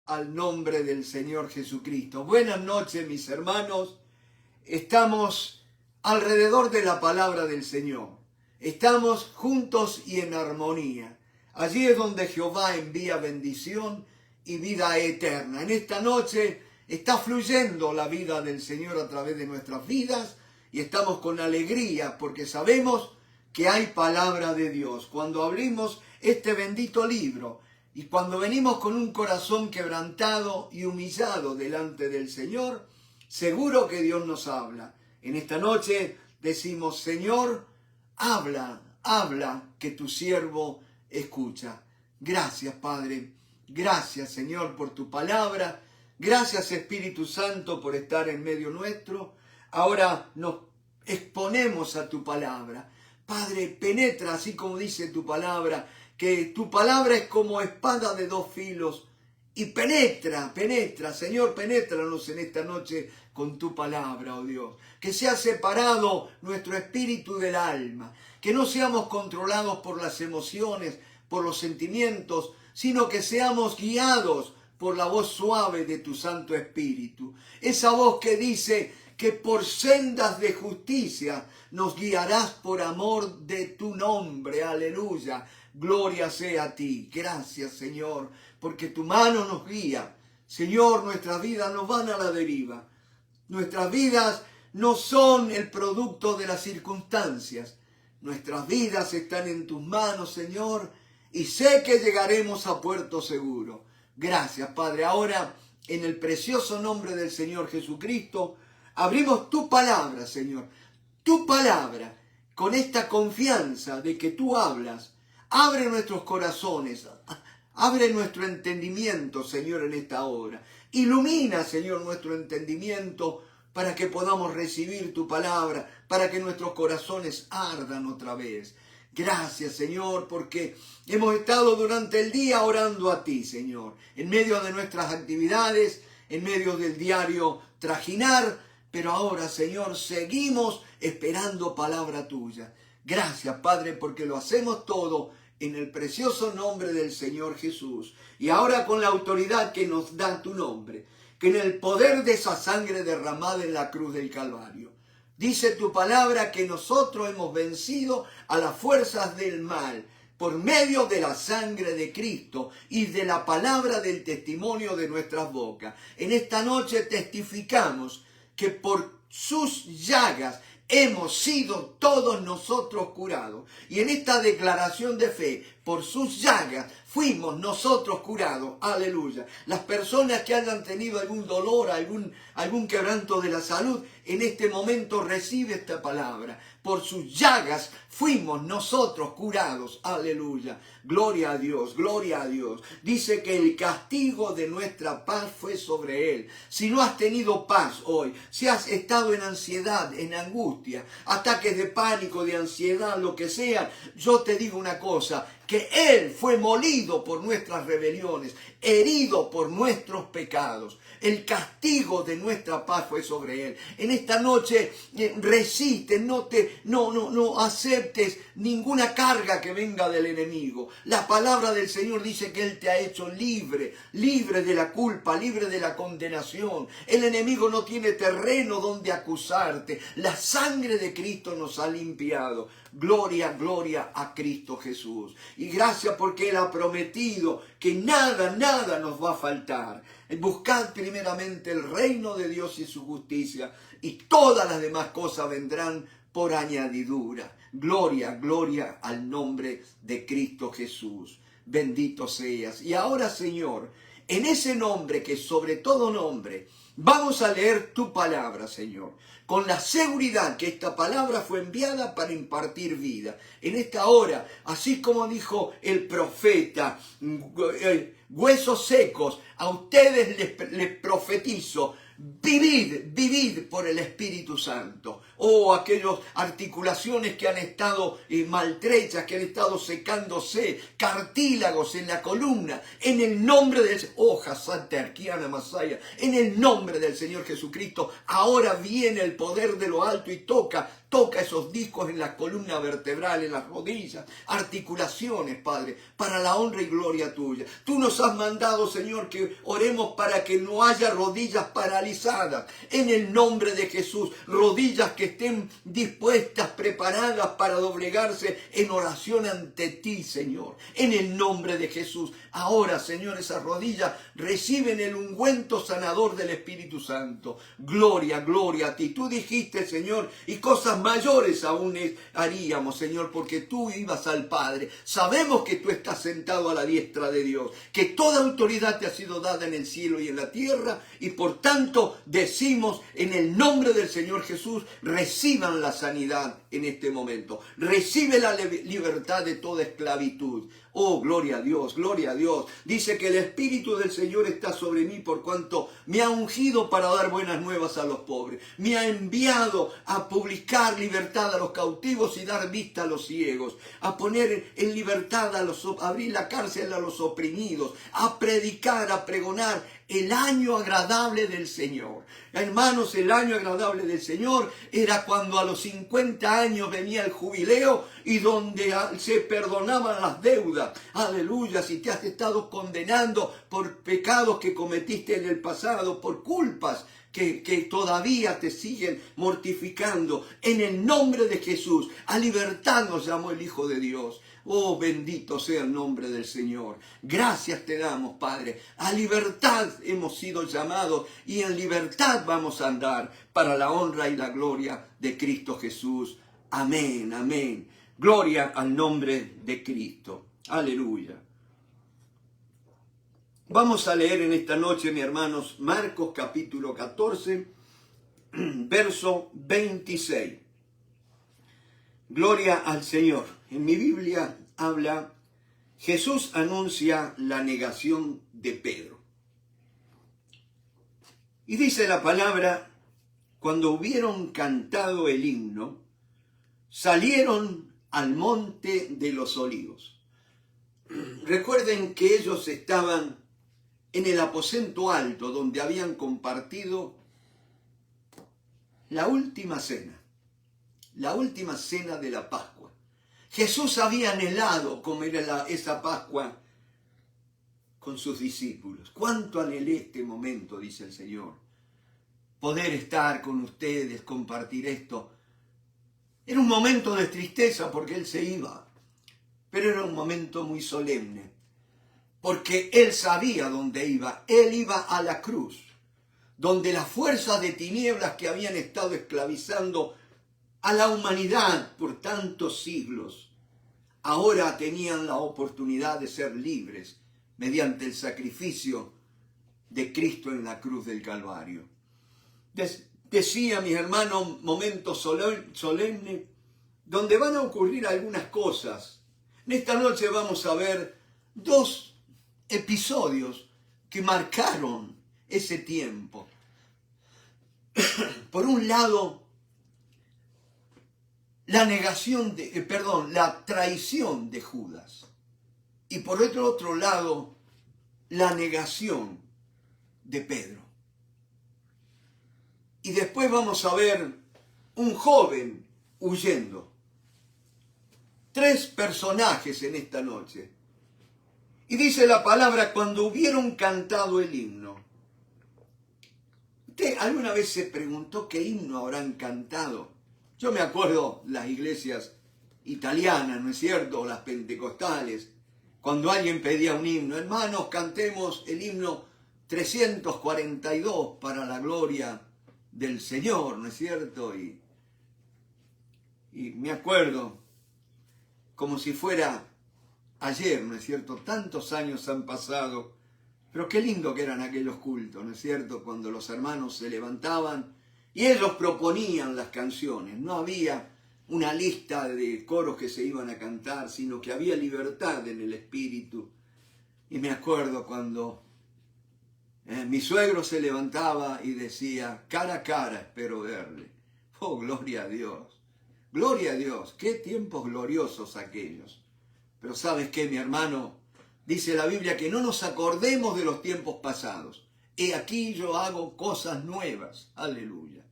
al nombre del Señor Jesucristo. Buenas noches, mis hermanos. Estamos alrededor de la palabra del Señor. Estamos juntos y en armonía. Allí es donde Jehová envía bendición y vida eterna. En esta noche está fluyendo la vida del Señor a través de nuestras vidas y estamos con alegría porque sabemos que hay palabra de Dios. Cuando abrimos este bendito libro y cuando venimos con un corazón quebrantado y humillado delante del Señor, seguro que Dios nos habla. En esta noche decimos: Señor, habla, que tu siervo escucha. Gracias, Padre. Gracias, Señor, por tu palabra. Gracias, Espíritu Santo, por estar en medio nuestro. Ahora nos exponemos a tu palabra. Padre, penetra, así como dice tu palabra, que tu palabra es como espada de dos filos y penetra, Señor, penétranos en esta noche con tu palabra, oh Dios. Que sea separado nuestro espíritu del alma, que no seamos controlados por las emociones, por los sentimientos, sino que seamos guiados por la voz suave de tu Santo Espíritu. Esa voz que dice que por sendas de justicia nos guiarás por amor de tu nombre. Aleluya. Gloria sea a ti. Gracias, Señor, porque tu mano nos guía. Señor, nuestras vidas no van a la deriva. Nuestras vidas no son el producto de las circunstancias. Nuestras vidas están en tus manos, Señor, y sé que llegaremos a puerto seguro. Gracias, Padre. Ahora, en el precioso nombre del Señor Jesucristo, abrimos tu palabra, Señor, tu palabra, con esta confianza de que tú hablas. Abre nuestros corazones, abre nuestro entendimiento, Señor, en esta hora. Ilumina, Señor, nuestro entendimiento para que podamos recibir tu palabra, para que nuestros corazones ardan otra vez. Gracias, Señor, porque hemos estado durante el día orando a ti, Señor, en medio de nuestras actividades, en medio del diario trajinar, pero ahora, Señor, seguimos esperando palabra tuya. Gracias, Padre, porque lo hacemos todo en el precioso nombre del Señor Jesús. Y ahora con la autoridad que nos da tu nombre, que en el poder de esa sangre derramada en la cruz del Calvario, dice tu palabra que nosotros hemos vencido a las fuerzas del mal por medio de la sangre de Cristo y de la palabra del testimonio de nuestras bocas. En esta noche testificamos que por sus llagas hemos sido todos nosotros curados. Y en esta declaración de fe, por sus llagas fuimos nosotros curados. Aleluya. Las personas que hayan tenido algún dolor, algún quebranto de la salud, en este momento recibe esta palabra. Por sus llagas fuimos nosotros curados. Aleluya. Gloria a Dios, gloria a Dios. Dice que el castigo de nuestra paz fue sobre él. Si no has tenido paz hoy, si has estado en ansiedad, en angustia, ataques de pánico, de ansiedad, lo que sea, yo te digo una cosa, que él fue molido por nuestras rebeliones, herido por nuestros pecados. El castigo de nuestra paz fue sobre él. En esta noche resiste, no aceptes ninguna carga que venga del enemigo. La palabra del Señor dice que él te ha hecho libre de la culpa, libre de la condenación. El enemigo no tiene terreno donde acusarte. La sangre de Cristo nos ha limpiado. Gloria, gloria a Cristo Jesús. Y gracias porque él ha prometido que nada nos va a faltar. Buscad primeramente el reino de Dios y su justicia, y todas las demás cosas vendrán por añadidura. Gloria, gloria al nombre de Cristo Jesús. Bendito seas. Y ahora, Señor, en ese nombre que es sobre todo nombre, vamos a leer tu palabra, Señor, con la seguridad que esta palabra fue enviada para impartir vida. En esta hora, así como dijo el profeta, huesos secos, a ustedes les profetizo, vivid por el Espíritu Santo. Oh, aquellas articulaciones que han estado maltrechas, que han estado secándose, cartílagos en la columna, en el nombre del en el nombre del Señor Jesucristo, ahora viene el poder de lo alto y toca toca esos discos en la columna vertebral, en las rodillas, articulaciones, Padre, para la honra y gloria tuya. Tú nos has mandado, Señor, que oremos para que no haya rodillas paralizadas. En el nombre de Jesús, rodillas que estén dispuestas, preparadas para doblegarse en oración ante ti, Señor. En el nombre de Jesús. Ahora, Señor, esas rodillas reciben el ungüento sanador del Espíritu Santo. Gloria, gloria a ti. Tú dijiste, Señor, y cosas mayores aún haríamos, Señor, porque tú ibas al Padre. Sabemos que tú estás sentado a la diestra de Dios, que toda autoridad te ha sido dada en el cielo y en la tierra, y por tanto decimos en el nombre del Señor Jesús, reciban la sanidad en este momento. Recibe la libertad de toda esclavitud. Oh, gloria a Dios, gloria a Dios. Dice que el Espíritu del Señor está sobre mí por cuanto me ha ungido para dar buenas nuevas a los pobres. Me ha enviado a publicar libertad a los cautivos y dar vista a los ciegos. A poner en libertad a abrir la cárcel a los oprimidos. A predicar, a pregonar el año agradable del Señor. Hermanos, el año agradable del Señor era cuando a los 50 años venía el jubileo y donde se perdonaban las deudas. Aleluya, si te has estado condenando por pecados que cometiste en el pasado, por culpas que todavía te siguen mortificando. En el nombre de Jesús, a libertad nos llamó el Hijo de Dios. Oh, bendito sea el nombre del Señor. Gracias te damos, Padre. A libertad hemos sido llamados y en libertad vamos a andar para la honra y la gloria de Cristo Jesús. Amén, amén. Gloria al nombre de Cristo. Aleluya. Vamos a leer en esta noche, mis hermanos, Marcos capítulo 14, verso 26. Gloria al Señor. En mi Biblia habla, Jesús anuncia la negación de Pedro. Y dice la palabra, cuando hubieron cantado el himno, salieron al monte de los olivos. Recuerden que ellos estaban en el aposento alto donde habían compartido la última cena de la Pascua. Jesús había anhelado comer esa Pascua con sus discípulos. ¿Cuánto anhelé este momento?, dice el Señor. Poder estar con ustedes, compartir esto. Era un momento de tristeza porque Él se iba, pero era un momento muy solemne, porque Él sabía dónde iba. Él iba a la cruz, donde las fuerzas de tinieblas que habían estado esclavizando a la humanidad por tantos siglos, ahora tenían la oportunidad de ser libres mediante el sacrificio de Cristo en la cruz del Calvario. Decía, mis hermanos, momento solemne, donde van a ocurrir algunas cosas. En esta noche vamos a ver dos episodios que marcaron ese tiempo. Por un lado, la traición de Judas. Y por otro lado, la negación de Pedro. Y después vamos a ver un joven huyendo. Tres personajes en esta noche. Y dice la palabra, cuando hubieron cantado el himno. ¿Usted alguna vez se preguntó qué himno habrán cantado? Yo me acuerdo las iglesias italianas, ¿no es cierto? O las pentecostales. Cuando alguien pedía un himno, hermanos, cantemos el himno 342 para la gloria del Señor, ¿no es cierto? Y me acuerdo como si fuera ayer, ¿no es cierto? Tantos años han pasado, pero qué lindo que eran aquellos cultos, ¿no es cierto? Cuando los hermanos se levantaban y ellos proponían las canciones. No había una lista de coros que se iban a cantar, sino que había libertad en el espíritu. Y me acuerdo cuando mi suegro se levantaba y decía, cara a cara espero verle. Oh, gloria a Dios. Gloria a Dios. Qué tiempos gloriosos aquellos. Pero ¿sabes qué, mi hermano? Dice la Biblia que no nos acordemos de los tiempos pasados. He aquí yo hago cosas nuevas. Aleluya.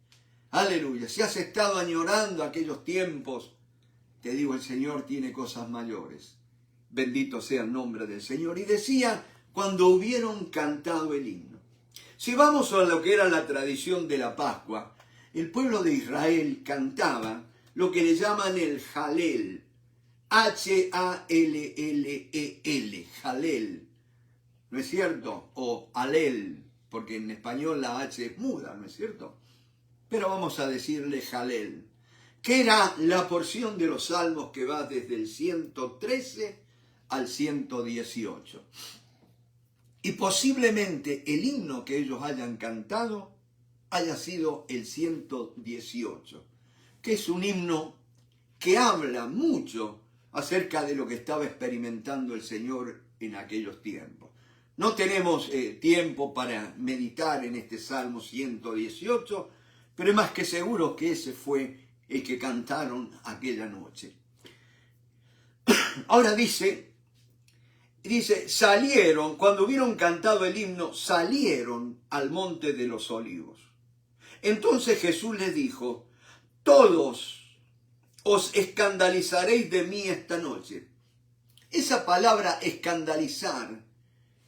Aleluya. Si has estado añorando aquellos tiempos, te digo, el Señor tiene cosas mayores. Bendito sea el nombre del Señor. Y decía, cuando hubieron cantado el himno. Si vamos a lo que era la tradición de la Pascua, el pueblo de Israel cantaba lo que le llaman el Jalel. H-A-L-L-E-L. Jalel. ¿No es cierto? O Alel, porque en español la H es muda, ¿no es cierto? Pero vamos a decirle Jalel, que era la porción de los salmos que va desde el 113 al 118. Y posiblemente el himno que ellos hayan cantado haya sido el 118, que es un himno que habla mucho acerca de lo que estaba experimentando el Señor en aquellos tiempos. No tenemos tiempo para meditar en este Salmo 118, pero es más que seguro que ese fue el que cantaron aquella noche. Ahora dice, salieron, cuando hubieron cantado el himno, salieron al monte de los olivos. Entonces Jesús les dijo, todos os escandalizaréis de mí esta noche. Esa palabra escandalizar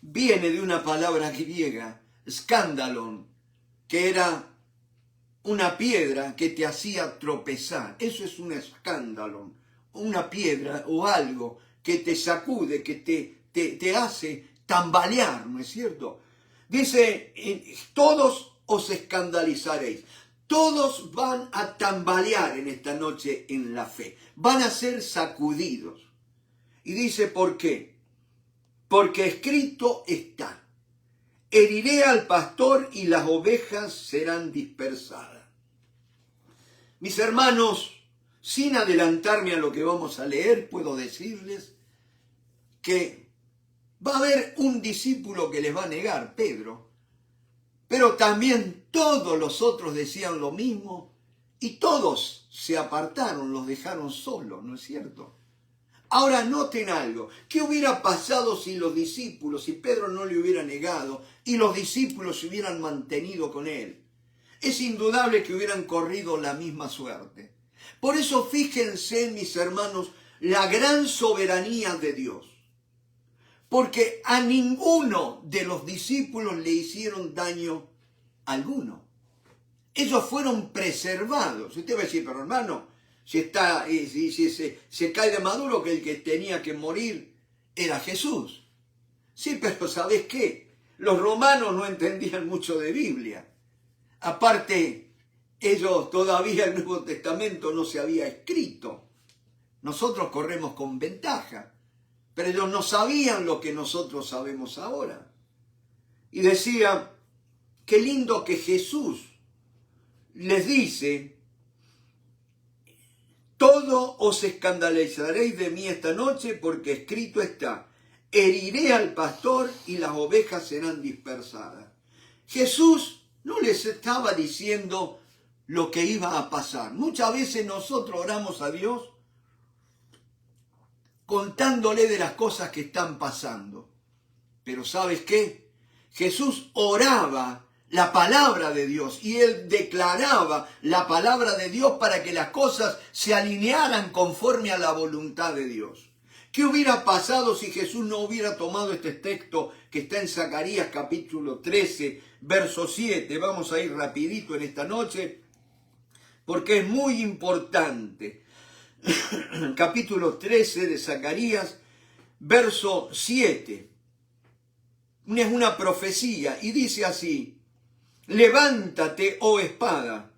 viene de una palabra griega, skandalon, que era una piedra que te hacía tropezar. Eso es un escándalo, una piedra o algo que te sacude, que te hace tambalear, ¿no es cierto? Dice, todos os escandalizaréis. Todos van a tambalear en esta noche en la fe. Van a ser sacudidos. Y dice, ¿por qué? Porque escrito está, heriré al pastor y las ovejas serán dispersadas. Mis hermanos, sin adelantarme a lo que vamos a leer, puedo decirles que va a haber un discípulo que les va a negar, Pedro, pero también todos los otros decían lo mismo y todos se apartaron, los dejaron solos, ¿no es cierto? Ahora noten algo, ¿qué hubiera pasado si los discípulos, si Pedro no le hubiera negado y los discípulos se hubieran mantenido con él? Es indudable que hubieran corrido la misma suerte. Por eso fíjense, mis hermanos, la gran soberanía de Dios. Porque a ninguno de los discípulos le hicieron daño alguno. Ellos fueron preservados. Usted va a decir, pero hermano, si se cae de maduro que el que tenía que morir era Jesús. Sí, pero ¿sabés qué? Los romanos no entendían mucho de Biblia. Aparte, ellos todavía el Nuevo Testamento no se había escrito. Nosotros corremos con ventaja, pero ellos no sabían lo que nosotros sabemos ahora. Y decía, qué lindo que Jesús les dice, todo os escandalizaréis de mí esta noche porque escrito está, heriré al pastor y las ovejas serán dispersadas. Jesús no les estaba diciendo lo que iba a pasar. Muchas veces nosotros oramos a Dios contándole de las cosas que están pasando. Pero ¿sabes qué? Jesús oraba la palabra de Dios y él declaraba la palabra de Dios para que las cosas se alinearan conforme a la voluntad de Dios. ¿Qué hubiera pasado si Jesús no hubiera tomado este texto que está en Zacarías capítulo 13, verso 7? Vamos a ir rapidito en esta noche porque es muy importante. Capítulo 13 de Zacarías, verso 7. Es una profecía y dice así, levántate, oh espada,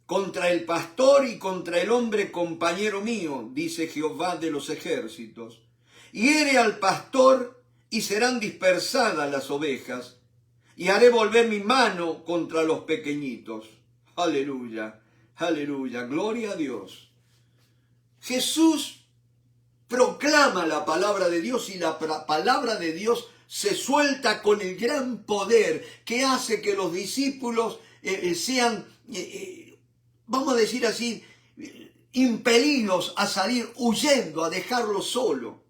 contra el pastor y contra el hombre compañero mío, dice Jehová de los ejércitos. Hiere al pastor y serán dispersadas las ovejas, y haré volver mi mano contra los pequeñitos. Aleluya, aleluya, gloria a Dios. Jesús proclama la palabra de Dios y la palabra de Dios se suelta con el gran poder que hace que los discípulos sean, vamos a decir así, impelidos a salir huyendo, a dejarlo solo,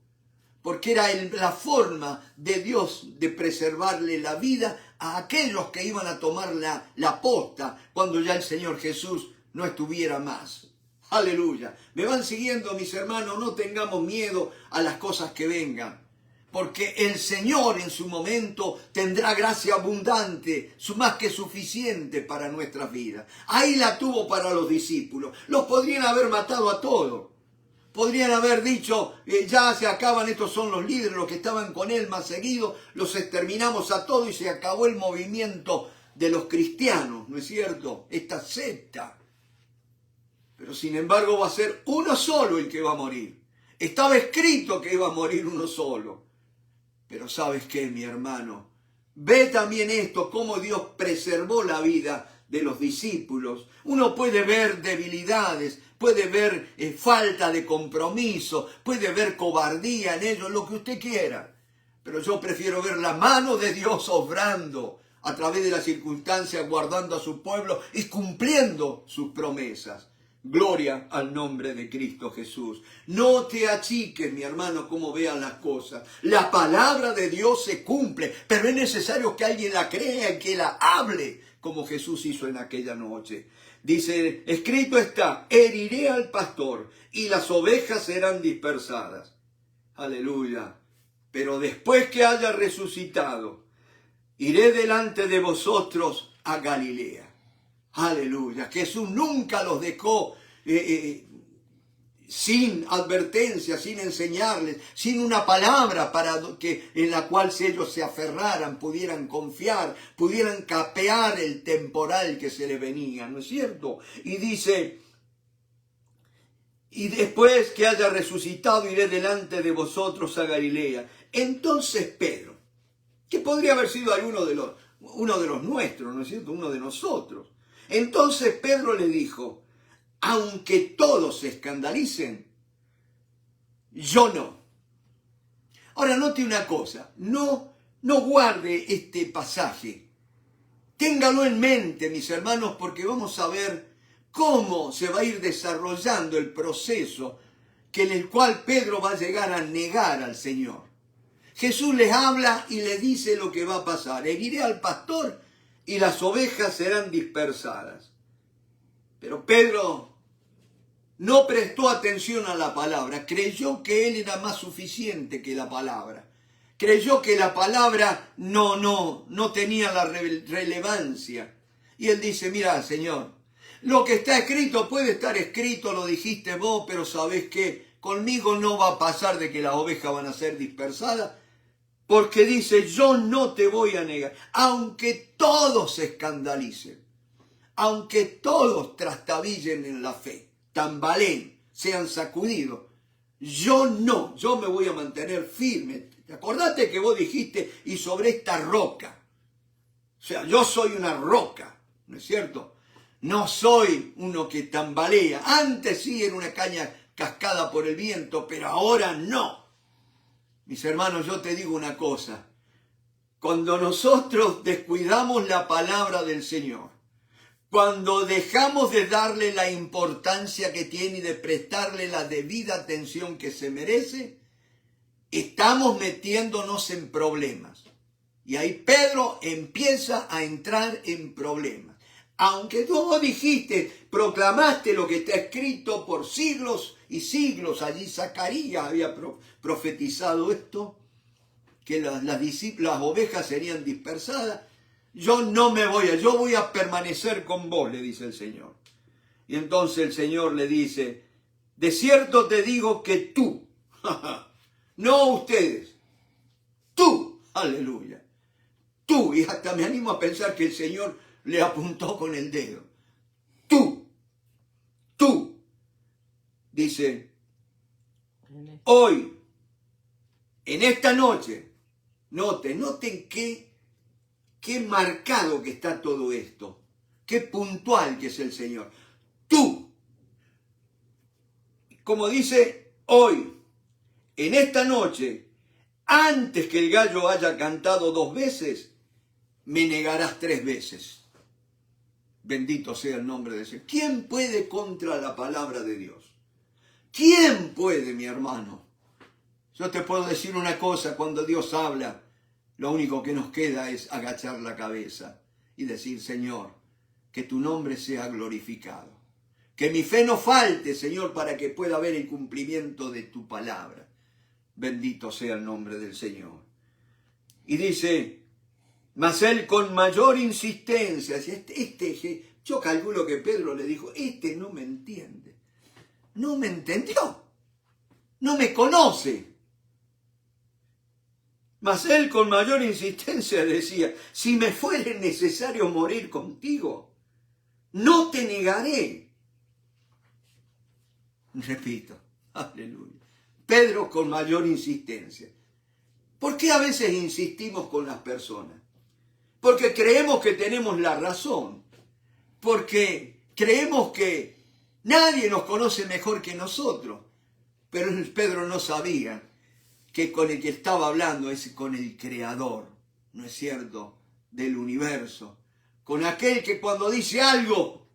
porque era la forma de Dios de preservarle la vida a aquellos que iban a tomar la posta cuando ya el Señor Jesús no estuviera más. Aleluya. ¿Me van siguiendo, mis hermanos? No tengamos miedo a las cosas que vengan, porque el Señor en su momento tendrá gracia abundante, más que suficiente para nuestras vidas. Ahí la tuvo para los discípulos. Los podrían haber matado a todos. Podrían haber dicho, ya se acaban, estos son los líderes, los que estaban con él más seguido, los exterminamos a todos y se acabó el movimiento de los cristianos, ¿no es cierto? Esta secta. Pero sin embargo va a ser uno solo el que va a morir. Estaba escrito que iba a morir uno solo. Pero ¿sabes qué, mi hermano? Ve también esto, cómo Dios preservó la vida de los discípulos. Uno puede ver debilidades, puede ver falta de compromiso, puede ver cobardía en ellos, lo que usted quiera. Pero yo prefiero ver la mano de Dios obrando a través de las circunstancias, guardando a su pueblo y cumpliendo sus promesas. Gloria al nombre de Cristo Jesús. No te achiques, mi hermano, como vean las cosas. La palabra de Dios se cumple, pero es necesario que alguien la crea y que la hable, como Jesús hizo en aquella noche. Dice, escrito está, heriré al pastor y las ovejas serán dispersadas. Aleluya. Pero después que haya resucitado, iré delante de vosotros a Galilea. Aleluya. Jesús nunca los dejó sin advertencia, sin enseñarles, sin una palabra en la cual si ellos se aferraran, pudieran confiar, pudieran capear el temporal que se les venía, ¿no es cierto? Y dice, y después que haya resucitado iré delante de vosotros a Galilea. Entonces Pedro, que podría haber sido uno de los nuestros, ¿no es cierto? Uno de nosotros. Entonces Pedro le dijo, aunque todos se escandalicen, yo no. Ahora note una cosa, no guarde este pasaje. Téngalo en mente, mis hermanos, porque vamos a ver cómo se va a ir desarrollando el proceso en el cual Pedro va a llegar a negar al Señor. Jesús les habla y les dice lo que va a pasar. Heriré al pastor y las ovejas serán dispersadas. Pero Pedro no prestó atención a la palabra. Creyó que él era más suficiente que la palabra. Creyó que la palabra no tenía la relevancia. Y él dice, mira, Señor, lo que está escrito puede estar escrito, lo dijiste vos, pero ¿sabés qué? Conmigo no va a pasar de que las ovejas van a ser dispersadas. Porque dice, yo no te voy a negar, aunque todos se escandalicen, aunque todos trastabillen en la fe, tambaleen, sean sacudidos, yo me voy a mantener firme. ¿Te acordaste que vos dijiste, y sobre esta roca? O sea, yo soy una roca, ¿no es cierto? No soy uno que tambalea. Antes sí era una caña cascada por el viento, pero ahora no. Mis hermanos, yo te digo una cosa. Cuando nosotros descuidamos la palabra del Señor, cuando dejamos de darle la importancia que tiene y de prestarle la debida atención que se merece, estamos metiéndonos en problemas. Y ahí Pedro empieza a entrar en problemas. Aunque tú dijiste, proclamaste lo que está escrito por siglos y siglos, allí Zacarías había profetizado esto, que las ovejas serían dispersadas, yo voy a permanecer con vos, le dice el Señor. Y entonces el Señor le dice, de cierto te digo que tú, no ustedes, tú, aleluya, tú, y hasta me animo a pensar que el Señor le apuntó con el dedo. Tú, dice, hoy, en esta noche, noten qué marcado que está todo esto, qué puntual que es el Señor. Tú, como dice, hoy, en esta noche, antes que el gallo haya cantado 2 veces, me negarás 3 veces. Bendito sea el nombre de Dios. ¿Quién puede contra la palabra de Dios? ¿Quién puede, mi hermano? Yo te puedo decir una cosa, cuando Dios habla, lo único que nos queda es agachar la cabeza y decir, Señor, que tu nombre sea glorificado. Que mi fe no falte, Señor, para que pueda haber el cumplimiento de tu palabra. Bendito sea el nombre del Señor. Y dice, mas él con mayor insistencia, yo calculo que Pedro le dijo, no me entiende, no me entendió, no me conoce. Mas él con mayor insistencia decía, si me fuere necesario morir contigo, no te negaré. Repito, aleluya. Pedro con mayor insistencia. ¿Por qué a veces insistimos con las personas? Porque creemos que tenemos la razón. Porque creemos que nadie nos conoce mejor que nosotros. Pero Pedro no sabía que con el que estaba hablando es con el Creador, ¿no es cierto?, del universo. Con aquel que cuando dice algo,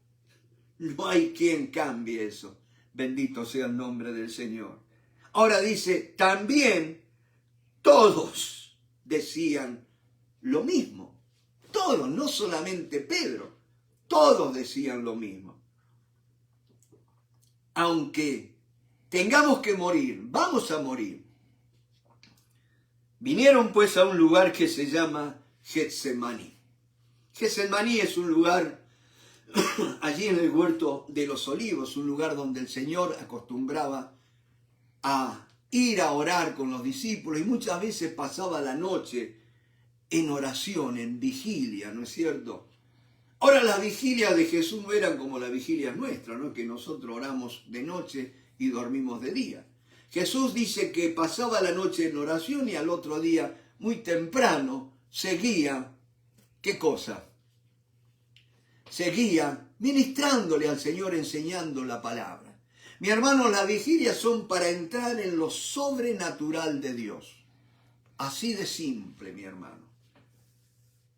no hay quien cambie eso. Bendito sea el nombre del Señor. Ahora dice, también todos decían lo mismo. Todos, no solamente Pedro, todos decían lo mismo. Aunque tengamos que morir, vamos a morir. Vinieron pues a un lugar que se llama Getsemaní. Getsemaní es un lugar allí en el huerto de los olivos, un lugar donde el Señor acostumbraba a ir a orar con los discípulos y muchas veces pasaba la noche en oración, en vigilia, ¿no es cierto? Ahora las vigilias de Jesús no eran como las vigilias nuestras, ¿no?, que nosotros oramos de noche y dormimos de día. Jesús dice que pasaba la noche en oración y al otro día, muy temprano, seguía, ¿qué cosa? Seguía ministrándole al Señor, enseñando la palabra. Mi hermano, las vigilias son para entrar en lo sobrenatural de Dios. Así de simple, mi hermano.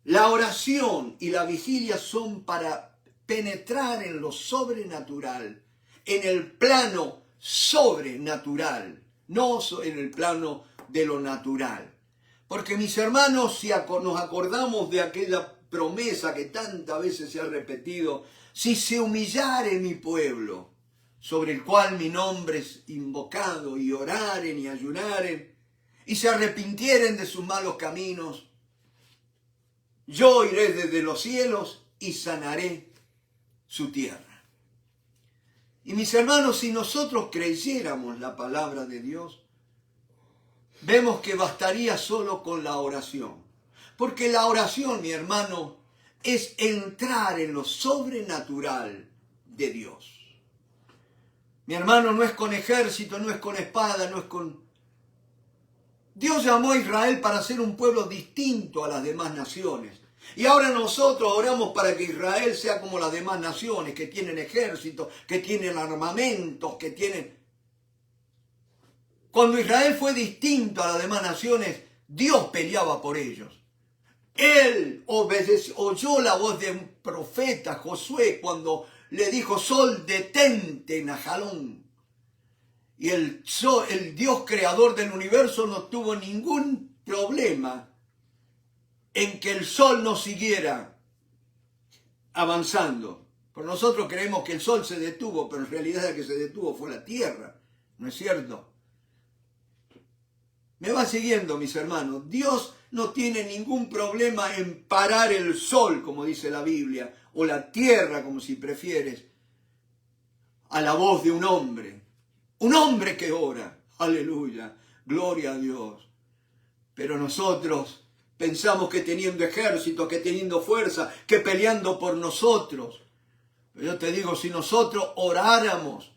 La oración y la vigilia son para penetrar en lo sobrenatural, en el plano sobrenatural, no en el plano de lo natural. Porque mis hermanos, si nos acordamos de aquella promesa que tantas veces se ha repetido, si se humillare mi pueblo, sobre el cual mi nombre es invocado, y oraren y ayunaren, y se arrepintieren de sus malos caminos, yo iré desde los cielos y sanaré su tierra. Y mis hermanos, si nosotros creyéramos la palabra de Dios, vemos que bastaría solo con la oración. Porque la oración, mi hermano, es entrar en lo sobrenatural de Dios. Mi hermano, no es con ejército, no es con espada, no es con... Dios llamó a Israel para ser un pueblo distinto a las demás naciones. Y ahora nosotros oramos para que Israel sea como las demás naciones, que tienen ejércitos, que tienen armamentos, que tienen... Cuando Israel fue distinto a las demás naciones, Dios peleaba por ellos. Él oyó la voz de un profeta, Josué, cuando le dijo, sol, detente, Najalón. Y el Dios creador del universo no tuvo ningún problema en que el sol no siguiera avanzando. Pero nosotros creemos que el sol se detuvo, pero en realidad la que se detuvo fue la tierra, ¿no es cierto? ¿Me va siguiendo, mis hermanos? Dios no tiene ningún problema en parar el sol, como dice la Biblia, o la tierra, como si prefieres, a la voz de un hombre. Un hombre que ora. Aleluya. Gloria a Dios. Pero nosotros pensamos que teniendo ejército, que teniendo fuerza, que peleando por nosotros. Pero yo te digo, si nosotros oráramos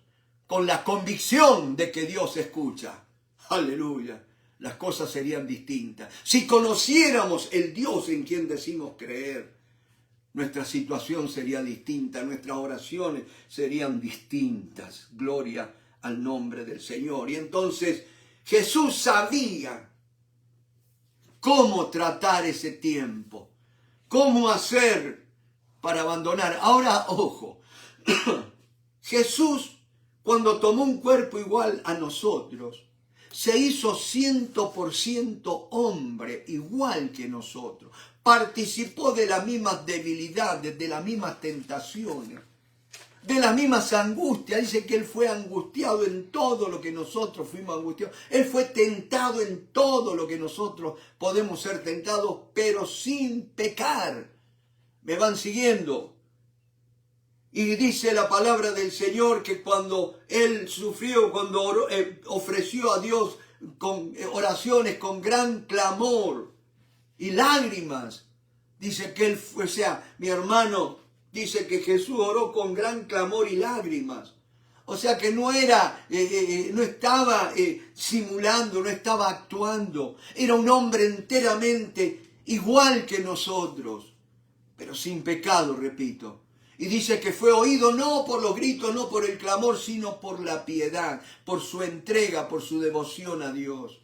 con la convicción de que Dios escucha, aleluya, las cosas serían distintas. Si conociéramos el Dios en quien decimos creer, nuestra situación sería distinta, nuestras oraciones serían distintas. Gloria al nombre del Señor. Y entonces Jesús sabía cómo tratar ese tiempo, cómo hacer para abandonar. Ahora, ojo, Jesús, cuando tomó un cuerpo igual a nosotros, se hizo 100% hombre, igual que nosotros. Participó de las mismas debilidades, de las mismas tentaciones, de las mismas angustias. Dice que Él fue angustiado en todo lo que nosotros fuimos angustiados. Él fue tentado en todo lo que nosotros podemos ser tentados, pero sin pecar. ¿Me van siguiendo? Y dice la palabra del Señor que cuando Él sufrió, cuando ofreció a Dios con oraciones, con gran clamor y lágrimas, dice que Él fue, o sea, mi hermano, dice que Jesús oró con gran clamor y lágrimas. O sea que no era, no estaba simulando, no estaba actuando. Era un hombre enteramente igual que nosotros, pero sin pecado, repito. Y dice que fue oído no por los gritos, no por el clamor, sino por la piedad, por su entrega, por su devoción a Dios.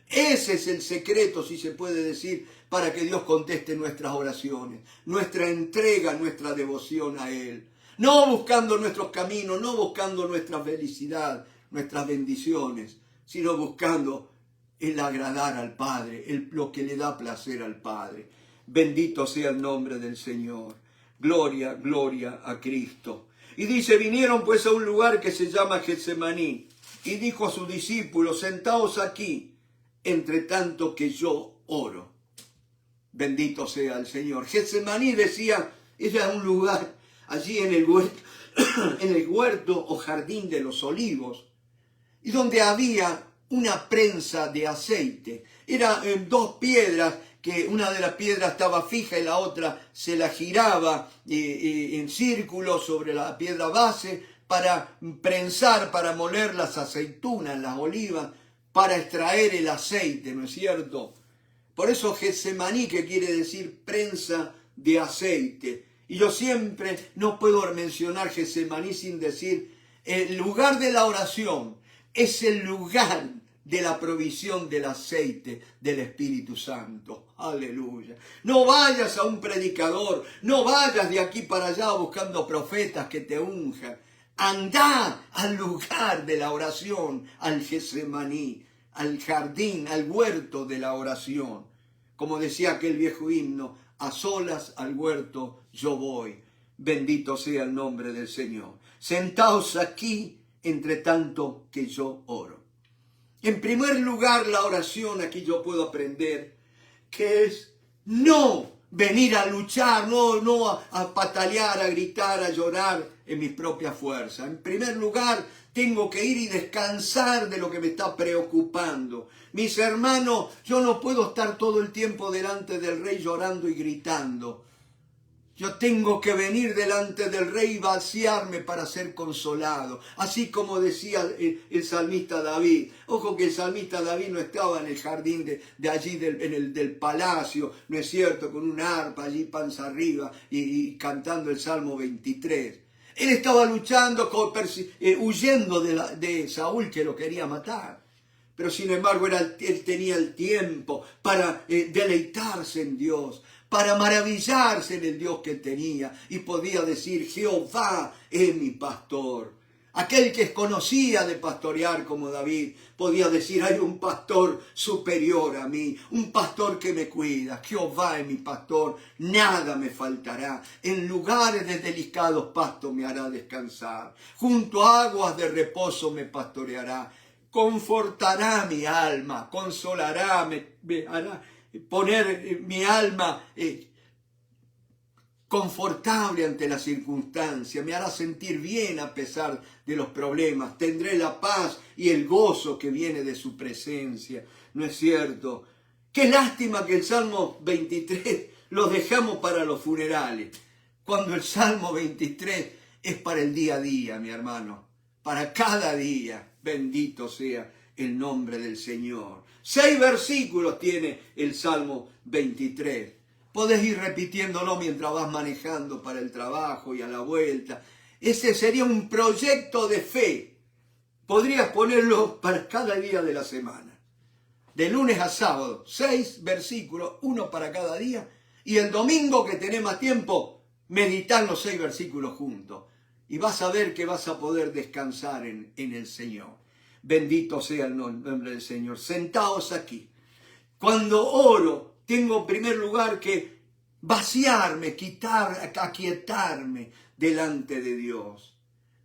Ese es el secreto, si se puede decir, para que Dios conteste nuestras oraciones, nuestra entrega, nuestra devoción a Él. No buscando nuestros caminos, no buscando nuestra felicidad, nuestras bendiciones, sino buscando el agradar al Padre, lo que le da placer al Padre. Bendito sea el nombre del Señor. Gloria, gloria a Cristo. Y dice, vinieron pues a un lugar que se llama Getsemaní, y dijo a sus discípulos, sentaos aquí, entre tanto que yo oro. Bendito sea el Señor. Getsemaní, decía, era un lugar allí en el huerto o jardín de los olivos, y donde había una prensa de aceite. Eran dos piedras, que una de las piedras estaba fija y la otra se la giraba en círculo sobre la piedra base para prensar, para moler las aceitunas, las olivas, para extraer el aceite, ¿no es cierto? Por eso Getsemaní, que quiere decir prensa de aceite. Y yo siempre no puedo mencionar Getsemaní sin decir, el lugar de la oración es el lugar de la provisión del aceite del Espíritu Santo. Aleluya. No vayas a un predicador, no vayas de aquí para allá buscando profetas que te unjan. Andá al lugar de la oración, al Getsemaní, al jardín, al huerto de la oración. Como decía aquel viejo himno, a solas al huerto yo voy. Bendito sea el nombre del Señor. Sentaos aquí, entre tanto que yo oro. En primer lugar, la oración, aquí yo puedo aprender, que es no venir a luchar, no a patalear, a gritar, a llorar en mis propias fuerzas. En primer lugar, tengo que ir y descansar de lo que me está preocupando. Mis hermanos, yo no puedo estar todo el tiempo delante del Rey llorando y gritando. Yo tengo que venir delante del Rey y vaciarme para ser consolado. Así como decía el salmista David. Ojo que el salmista David no estaba en el jardín de allí del palacio, ¿no es cierto? Con una arpa allí panza arriba y cantando el Salmo 23. Él estaba luchando, huyendo de Saúl que lo quería matar. Pero sin embargo él tenía el tiempo para deleitarse en Dios, para maravillarse en el Dios que tenía, y podía decir, Jehová es mi pastor. Aquel que conocía de pastorear como David, podía decir, hay un pastor superior a mí, un pastor que me cuida. Jehová es mi pastor, nada me faltará. En lugares de delicados pastos me hará descansar. Junto a aguas de reposo me pastoreará. Confortará mi alma, consolará, me hará poner mi alma confortable ante la circunstancia, me hará sentir bien a pesar de los problemas, tendré la paz y el gozo que viene de su presencia, ¿no es cierto? Qué lástima que el Salmo 23 lo dejamos para los funerales, cuando el Salmo 23 es para el día a día, mi hermano, para cada día. Bendito sea el nombre del Señor. 6 versículos tiene el Salmo 23. Podés ir repitiéndolo mientras vas manejando para el trabajo y a la vuelta. Ese sería un proyecto de fe. Podrías ponerlo para cada día de la semana. De lunes a sábado, 6 versículos, uno para cada día. Y el domingo que tenés más tiempo, meditar los 6 versículos juntos. Y vas a ver que vas a poder descansar en el Señor. Bendito sea el nombre del Señor. Sentaos aquí. Cuando oro, tengo en primer lugar que vaciarme, aquietarme delante de Dios.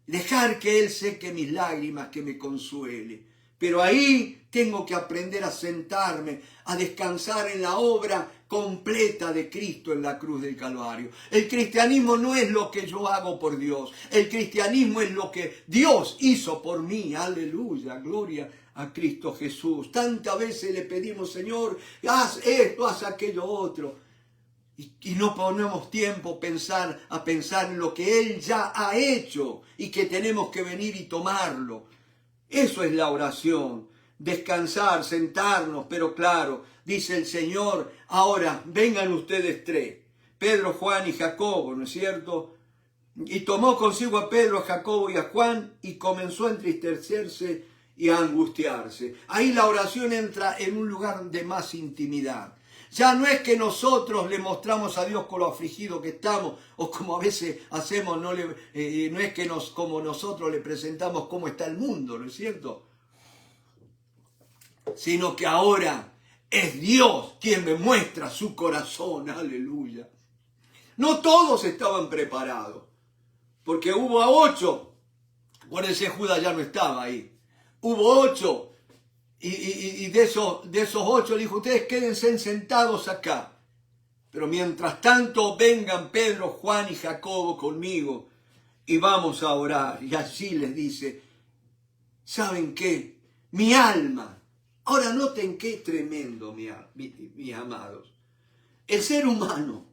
Dejar que Él seque mis lágrimas, que me consuele. Pero ahí tengo que aprender a sentarme, a descansar en la obra completa de Cristo en la cruz del Calvario. El cristianismo no es lo que yo hago por Dios. El cristianismo es lo que Dios hizo por mí. Aleluya, gloria a Cristo Jesús. Tantas veces le pedimos, Señor, haz esto, haz aquello otro. Y no ponemos tiempo a pensar en lo que Él ya ha hecho y que tenemos que venir y tomarlo. Eso es la oración, descansar, sentarnos, pero claro, dice el Señor, ahora vengan ustedes tres, Pedro, Juan y Jacobo, ¿no es cierto? Y tomó consigo a Pedro, a Jacobo y a Juan y comenzó a entristecerse y a angustiarse. Ahí la oración entra en un lugar de más intimidad. Ya no es que nosotros le mostramos a Dios con lo afligido que estamos, o como a veces hacemos, no es que como nosotros le presentamos cómo está el mundo, ¿no es cierto? Sino que ahora es Dios quien me muestra su corazón, aleluya. No todos estaban preparados, porque hubo a 8, por ese Judas ya no estaba ahí, hubo 8. Y de esos 8 dijo, ustedes quédense sentados acá. Pero mientras tanto vengan Pedro, Juan y Jacobo conmigo y vamos a orar. Y allí les dice, ¿saben qué? Mi alma. Ahora noten qué tremendo, mis amados. El ser humano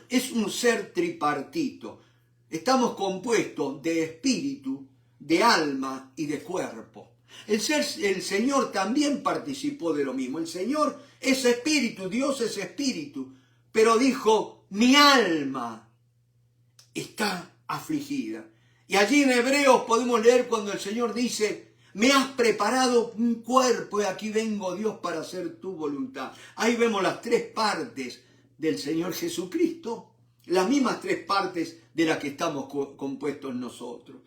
es un ser tripartito. Estamos compuestos de espíritu, de alma y de cuerpo. El Señor también participó de lo mismo. El Señor es espíritu, Dios es espíritu. Pero dijo, mi alma está afligida. Y allí en Hebreos podemos leer cuando el Señor dice, me has preparado un cuerpo y aquí vengo, Dios, para hacer tu voluntad. Ahí vemos las 3 partes del Señor Jesucristo, las mismas 3 partes de las que estamos compuestos nosotros.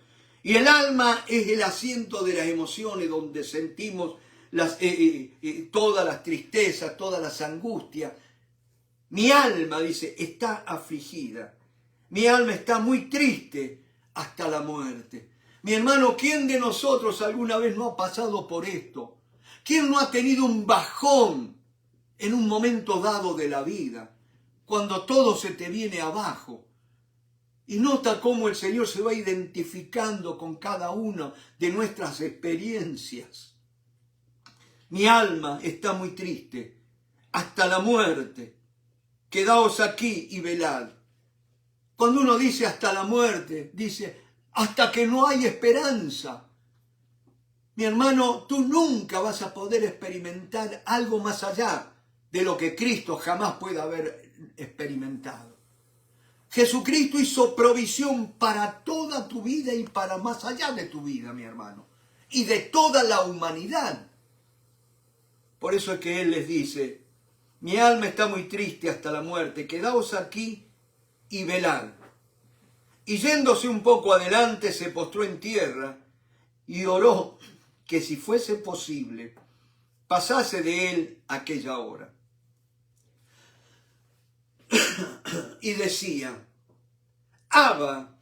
Y el alma es el asiento de las emociones donde sentimos todas las tristezas, todas las angustias. Mi alma, dice, está afligida. Mi alma está muy triste hasta la muerte. Mi hermano, ¿quién de nosotros alguna vez no ha pasado por esto? ¿Quién no ha tenido un bajón en un momento dado de la vida? Cuando todo se te viene abajo. Y nota cómo el Señor se va identificando con cada una de nuestras experiencias. Mi alma está muy triste, hasta la muerte. Quedaos aquí y velad. Cuando uno dice hasta la muerte, dice hasta que no hay esperanza. Mi hermano, tú nunca vas a poder experimentar algo más allá de lo que Cristo jamás puede haber experimentado. Jesucristo hizo provisión para toda tu vida y para más allá de tu vida, mi hermano, y de toda la humanidad. Por eso es que Él les dice, mi alma está muy triste hasta la muerte, quedaos aquí y velad. Y yéndose un poco adelante, se postró en tierra y oró que si fuese posible, pasase de él aquella hora. Y decía, Abba,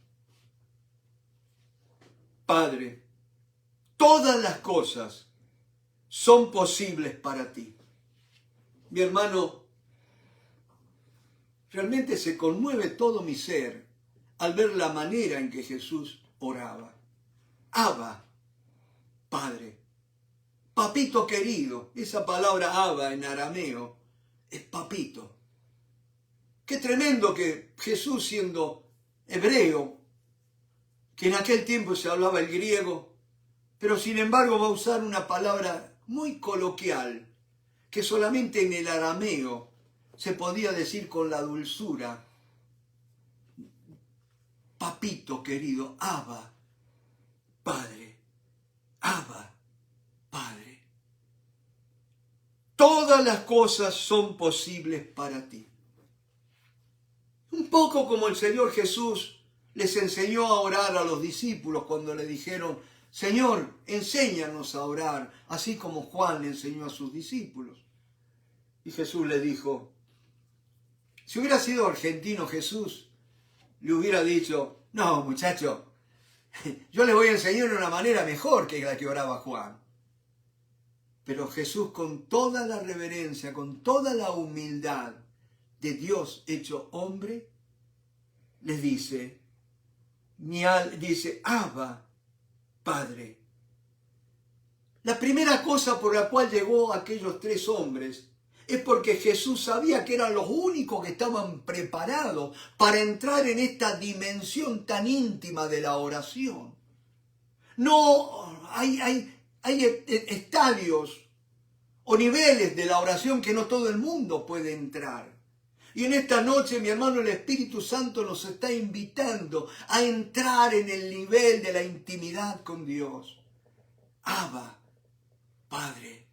Padre, todas las cosas son posibles para ti. Mi hermano, realmente se conmueve todo mi ser al ver la manera en que Jesús oraba. Abba, Padre, papito querido, esa palabra Abba en arameo es papito. Qué tremendo que Jesús, siendo hebreo, que en aquel tiempo se hablaba el griego, pero sin embargo va a usar una palabra muy coloquial, que solamente en el arameo se podía decir con la dulzura. Papito querido, Abba, Padre, Abba, Padre. Todas las cosas son posibles para ti. Un poco como el Señor Jesús les enseñó a orar a los discípulos cuando le dijeron, Señor, enséñanos a orar, así como Juan le enseñó a sus discípulos. Y Jesús le dijo, si hubiera sido argentino Jesús, le hubiera dicho, no, muchacho, yo le voy a enseñar una manera mejor que la que oraba Juan. Pero Jesús, con toda la reverencia, con toda la humildad de Dios hecho hombre, les dice, Abba, Padre. La primera cosa por la cual llegó aquellos tres hombres es porque Jesús sabía que eran los únicos que estaban preparados para entrar en esta dimensión tan íntima de la oración. No, hay estadios o niveles de la oración que no todo el mundo puede entrar. Y en esta noche, mi hermano, el Espíritu Santo nos está invitando a entrar en el nivel de la intimidad con Dios. Abba, Padre.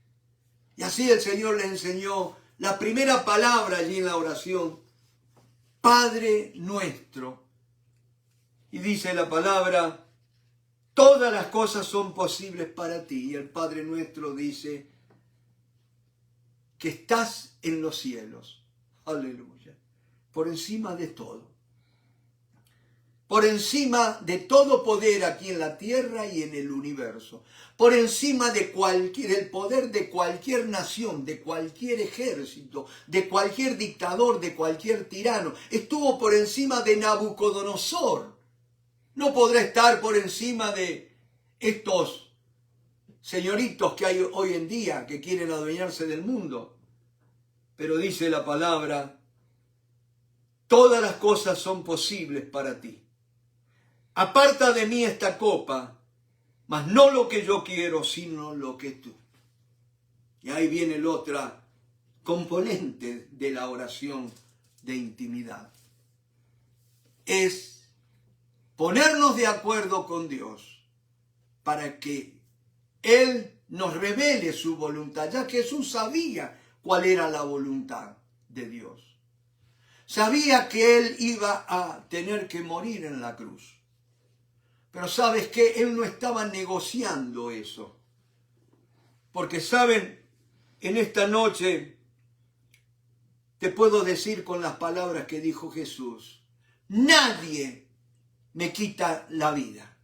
Y así el Señor le enseñó la primera palabra allí en la oración, Padre nuestro. Y dice la palabra, todas las cosas son posibles para ti. Y el Padre nuestro dice, que estás en los cielos. Aleluya. Por encima de todo. Por encima de todo poder aquí en la tierra y en el universo. Por encima del poder de cualquier nación, de cualquier ejército, de cualquier dictador, de cualquier tirano. Estuvo por encima de Nabucodonosor. No podrá estar por encima de estos señoritos que hay hoy en día que quieren adueñarse del mundo. Pero dice la palabra, todas las cosas son posibles para ti. Aparta de mí esta copa, mas no lo que yo quiero, sino lo que tú. Y ahí viene el otro componente de la oración de intimidad. Es ponernos de acuerdo con Dios para que Él nos revele su voluntad, ya que Jesús sabía cuál era la voluntad de Dios. Sabía que Él iba a tener que morir en la cruz. Pero ¿sabes qué? Él no estaba negociando eso. Porque, ¿saben? En esta noche te puedo decir con las palabras que dijo Jesús, nadie me quita la vida,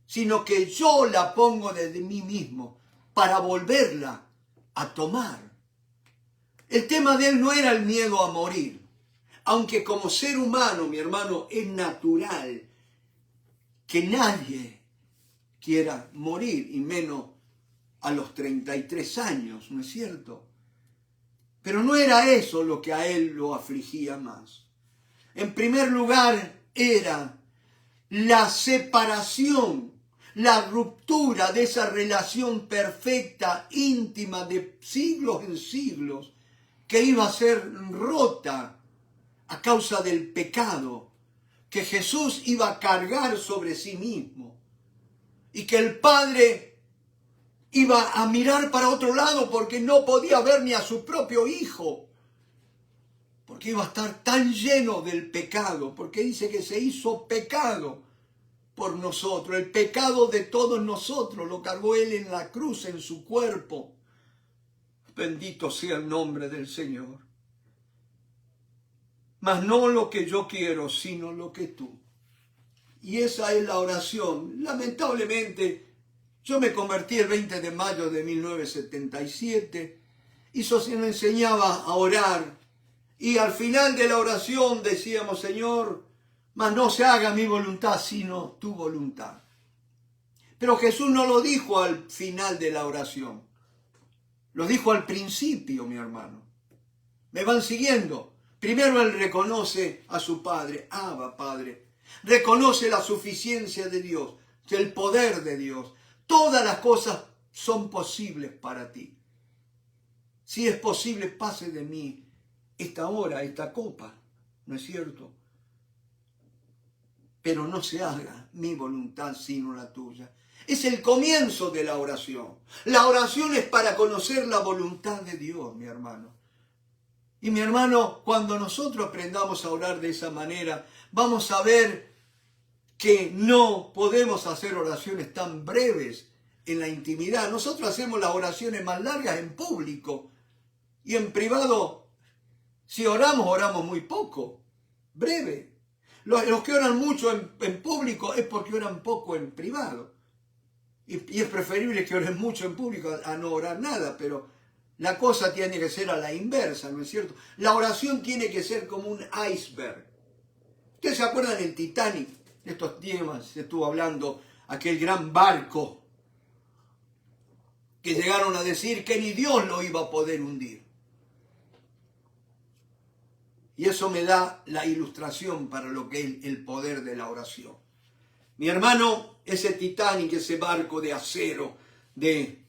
sino que yo la pongo desde mí mismo para volverla a tomar. El tema de él no era el miedo a morir, aunque como ser humano, mi hermano, es natural que nadie quiera morir, y menos a los 33 años, ¿no es cierto? Pero no era eso lo que a él lo afligía más. En primer lugar, era la separación, la ruptura de esa relación perfecta, íntima, de siglos en siglos, que iba a ser rota a causa del pecado, que Jesús iba a cargar sobre sí mismo, y que el Padre iba a mirar para otro lado porque no podía ver ni a su propio Hijo, porque iba a estar tan lleno del pecado, porque dice que se hizo pecado por nosotros, el pecado de todos nosotros lo cargó Él en la cruz, en su cuerpo. Bendito sea el nombre del Señor. Mas no lo que yo quiero, sino lo que tú. Y esa es la oración. Lamentablemente, yo me convertí el 20 de mayo de 1977 y se me enseñaba a orar. Y al final de la oración decíamos, Señor, mas no se haga mi voluntad, sino tu voluntad. Pero Jesús no lo dijo al final de la oración. Lo dijo al principio, mi hermano. ¿Me van siguiendo? Primero él reconoce a su Padre, Abba, Padre. Reconoce la suficiencia de Dios, el poder de Dios. Todas las cosas son posibles para ti. Si es posible, pase de mí esta hora, esta copa, ¿no es cierto? Pero no se haga mi voluntad sino la tuya. Es el comienzo de la oración. La oración es para conocer la voluntad de Dios, mi hermano. Y mi hermano, cuando nosotros aprendamos a orar de esa manera, vamos a ver que no podemos hacer oraciones tan breves en la intimidad. Nosotros hacemos las oraciones más largas en público y en privado, si oramos, oramos muy poco, breve. Los que oran mucho en público es porque oran poco en privado. Y es preferible que oren mucho en público a no orar nada, pero la cosa tiene que ser a la inversa, ¿no es cierto? La oración tiene que ser como un iceberg. ¿Ustedes se acuerdan del Titanic? De estos temas se estuvo hablando, aquel gran barco que llegaron a decir que ni Dios lo iba a poder hundir. Y eso me da la ilustración para lo que es el poder de la oración. Mi hermano, ese Titanic, ese barco de acero, de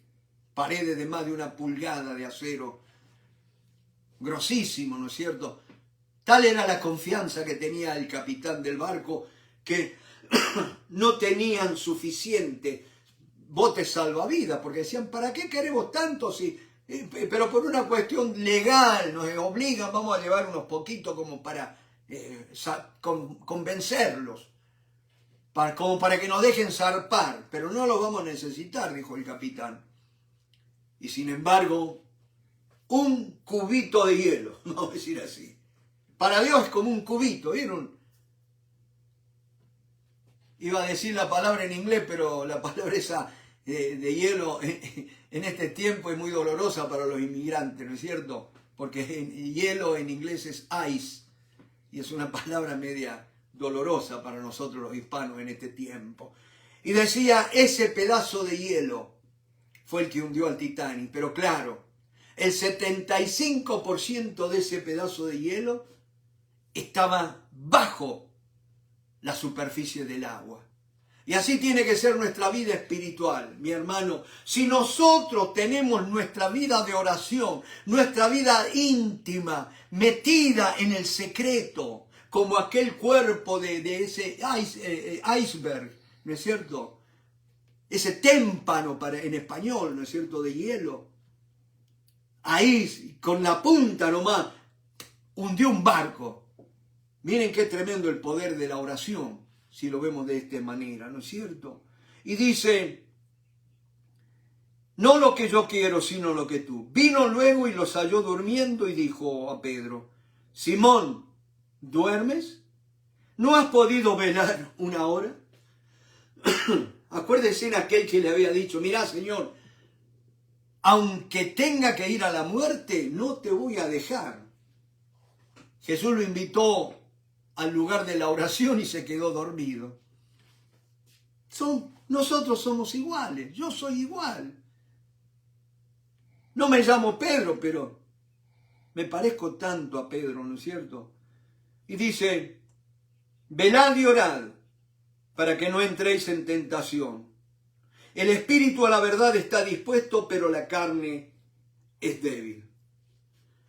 paredes de más de 1 pulgada de acero, grosísimo, ¿no es cierto? Tal era la confianza que tenía el capitán del barco que no tenían suficiente botes salvavidas, porque decían, ¿para qué queremos tanto si...? Pero por una cuestión legal nos obligan, vamos a llevar unos poquitos como para convencerlos, como para que nos dejen zarpar, pero no los vamos a necesitar, dijo el capitán. Y sin embargo, un cubito de hielo, vamos a decir así. Para Dios es como un cubito, ¿vieron? Iba a decir la palabra en inglés, pero la palabra esa de hielo en este tiempo es muy dolorosa para los inmigrantes, ¿no es cierto? Porque hielo en inglés es ice, y es una palabra media dolorosa para nosotros los hispanos en este tiempo. Y decía, ese pedazo de hielo fue el que hundió al Titanic, pero claro, el 75% de ese pedazo de hielo estaba bajo la superficie del agua. Y así tiene que ser nuestra vida espiritual, mi hermano. Si nosotros tenemos nuestra vida de oración, nuestra vida íntima, metida en el secreto, como aquel cuerpo de ese iceberg, ¿no es cierto? Ese témpano en español, ¿no es cierto?, de hielo. Ahí, con la punta nomás, hundió un barco. Miren qué tremendo el poder de la oración, si lo vemos de esta manera, ¿no es cierto? Y dice, no lo que yo quiero, sino lo que tú. Vino luego y los halló durmiendo y dijo a Pedro, Simón, ¿duermes? ¿No has podido velar 1 hora? Acuérdese en aquel que le había dicho, mirá, Señor, aunque tenga que ir a la muerte, no te voy a dejar. Jesús lo invitó al lugar de la oración y se quedó dormido. Nosotros somos iguales, yo soy igual. No me llamo Pedro, pero me parezco tanto a Pedro, ¿no es cierto? Y dice, velad y orad para que no entréis en tentación. El espíritu a la verdad está dispuesto, pero la carne es débil.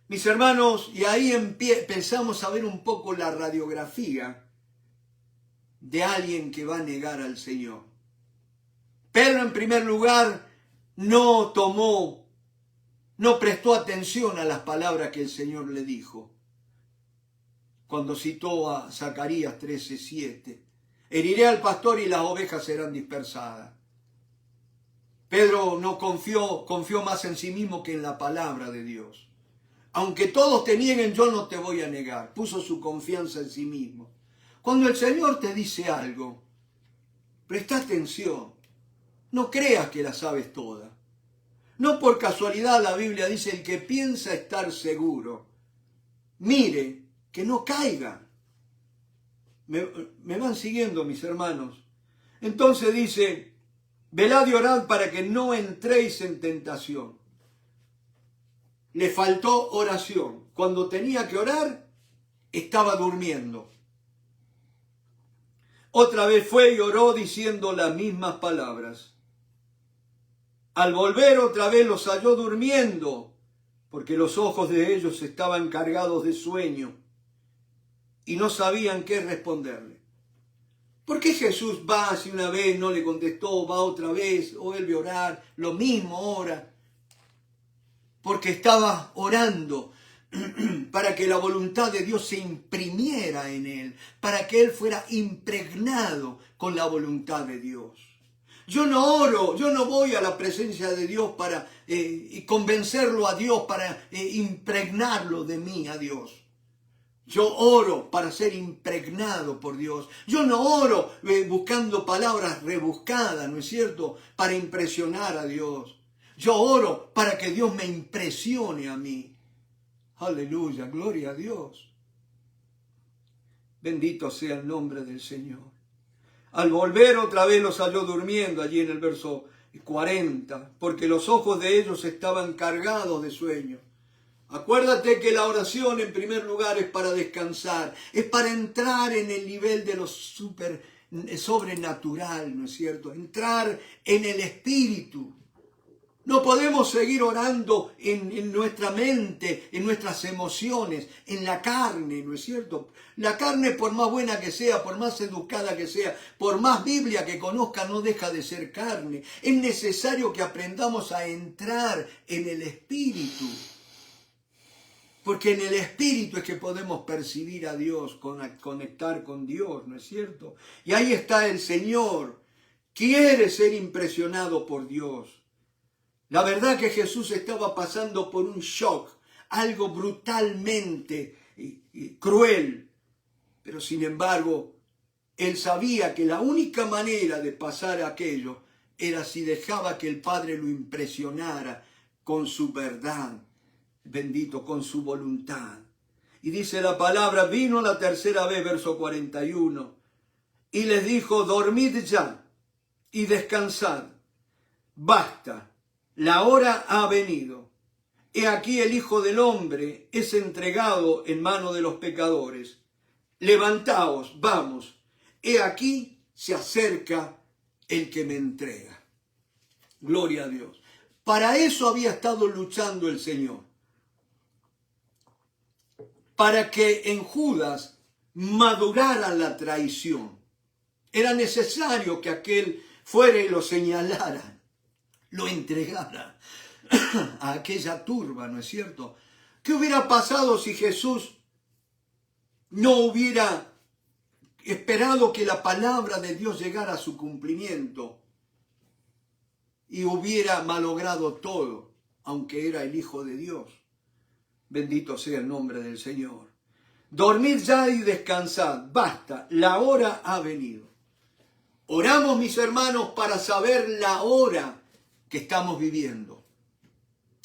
Mis hermanos, y ahí empezamos a ver un poco la radiografía de alguien que va a negar al Señor. Pedro, en primer lugar, no prestó atención a las palabras que el Señor le dijo. Cuando citó a Zacarías 13:7, heriré al pastor y las ovejas serán dispersadas. Pedro no confió más en sí mismo que en la palabra de Dios. Aunque todos te nieguen, yo no te voy a negar. Puso su confianza en sí mismo. Cuando el Señor te dice algo, presta atención. No creas que la sabes toda. No por casualidad la Biblia dice, el que piensa estar seguro, mire que no caiga. ¿Me van siguiendo, mis hermanos? Entonces dice, velad y orad para que no entréis en tentación. Le faltó oración. Cuando tenía que orar, estaba durmiendo. Otra vez fue y oró diciendo las mismas palabras. Al volver otra vez los halló durmiendo, porque los ojos de ellos estaban cargados de sueño y no sabían qué responderle. ¿Por qué Jesús va si una vez no le contestó, va otra vez, o vuelve a orar, lo mismo ora? Porque estaba orando, para que la voluntad de Dios se imprimiera en él, para que él fuera impregnado con la voluntad de Dios. Yo no oro, yo no voy a la presencia de Dios para convencerlo a Dios, para impregnarlo de mí a Dios. Yo oro para ser impregnado por Dios. Yo no oro buscando palabras rebuscadas, ¿no es cierto?, para impresionar a Dios. Yo oro para que Dios me impresione a mí. Aleluya, gloria a Dios. Bendito sea el nombre del Señor. Al volver otra vez los halló durmiendo, allí en el verso 40, porque los ojos de ellos estaban cargados de sueño. Acuérdate que la oración en primer lugar es para descansar, es para entrar en el nivel de lo sobrenatural, ¿no es cierto? Entrar en el Espíritu. No podemos seguir orando en nuestra mente, en nuestras emociones, en la carne, ¿no es cierto? La carne, por más buena que sea, por más educada que sea, por más Biblia que conozca, no deja de ser carne. Es necesario que aprendamos a entrar en el Espíritu. Porque en el Espíritu es que podemos percibir a Dios, conectar con Dios, ¿no es cierto? Y ahí está el Señor. Quiere ser impresionado por Dios. La verdad que Jesús estaba pasando por un shock, algo brutalmente cruel. Pero sin embargo, él sabía que la única manera de pasar aquello era si dejaba que el Padre lo impresionara con su verdad. Bendito, con su voluntad. Y dice la palabra, vino la tercera vez, verso 41, y les dijo, dormid ya y descansad. Basta, la hora ha venido. He aquí el Hijo del Hombre es entregado en mano de los pecadores. Levantaos, vamos. He aquí se acerca el que me entrega. Gloria a Dios. Para eso había estado luchando el Señor. Para que en Judas madurara la traición. Era necesario que aquel fuera y lo señalara, lo entregara a aquella turba, ¿no es cierto? ¿Qué hubiera pasado si Jesús no hubiera esperado que la palabra de Dios llegara a su cumplimiento y hubiera malogrado todo, aunque era el Hijo de Dios? Bendito sea el nombre del Señor. Dormid ya y descansad. Basta, la hora ha venido. Oramos, mis hermanos, para saber la hora que estamos viviendo.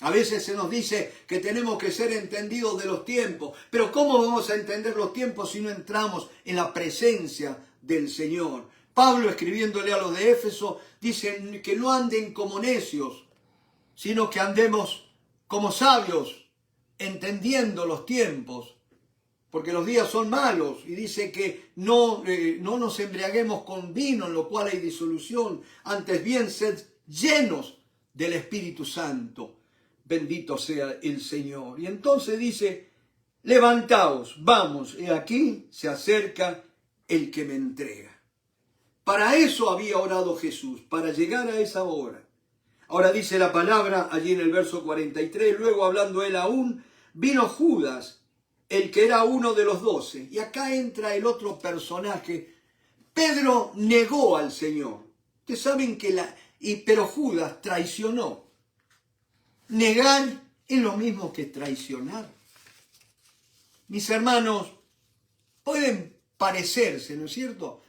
A veces se nos dice que tenemos que ser entendidos de los tiempos. Pero ¿cómo vamos a entender los tiempos si no entramos en la presencia del Señor? Pablo, escribiéndole a los de Éfeso, dice que no anden como necios, sino que andemos como sabios, entendiendo los tiempos, porque los días son malos, y dice que no nos embriaguemos con vino, en lo cual hay disolución, antes bien sed llenos del Espíritu Santo. Bendito sea el Señor. Y entonces dice, levantaos, vamos, he aquí se acerca el que me entrega. Para eso había orado Jesús, para llegar a esa hora. Ahora dice la palabra allí en el verso 43, luego hablando él aún, vino Judas, el que era uno de los 12. Y acá entra el otro personaje. Pedro negó al Señor. Ustedes saben que pero Judas traicionó. Negar es lo mismo que traicionar. Mis hermanos, pueden parecerse, ¿no es cierto?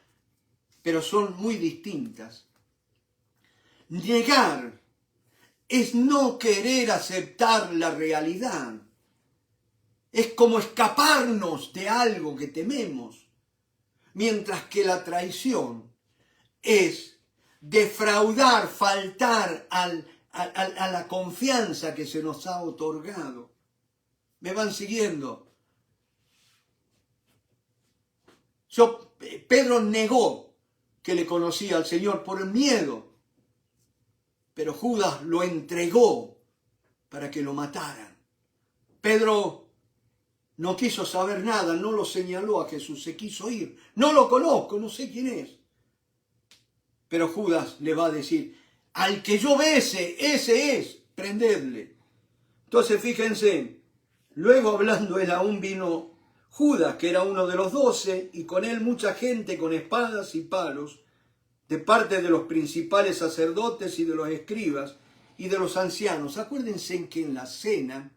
Pero son muy distintas. Negar es no querer aceptar la realidad. Es como escaparnos de algo que tememos. Mientras que la traición es defraudar, faltar a la confianza que se nos ha otorgado. ¿Me van siguiendo? Pedro negó que le conocía al Señor por el miedo, pero Judas lo entregó para que lo mataran. Pedro no quiso saber nada, no lo señaló a Jesús, se quiso ir. No lo conozco, no sé quién es. Pero Judas le va a decir, al que yo bese, ese es, prendedle. Entonces fíjense, Luego, hablando él aún, vino Judas, que era uno de los 12, y con él mucha gente con espadas y palos, de parte de los principales sacerdotes y de los escribas y de los ancianos. Acuérdense que en la cena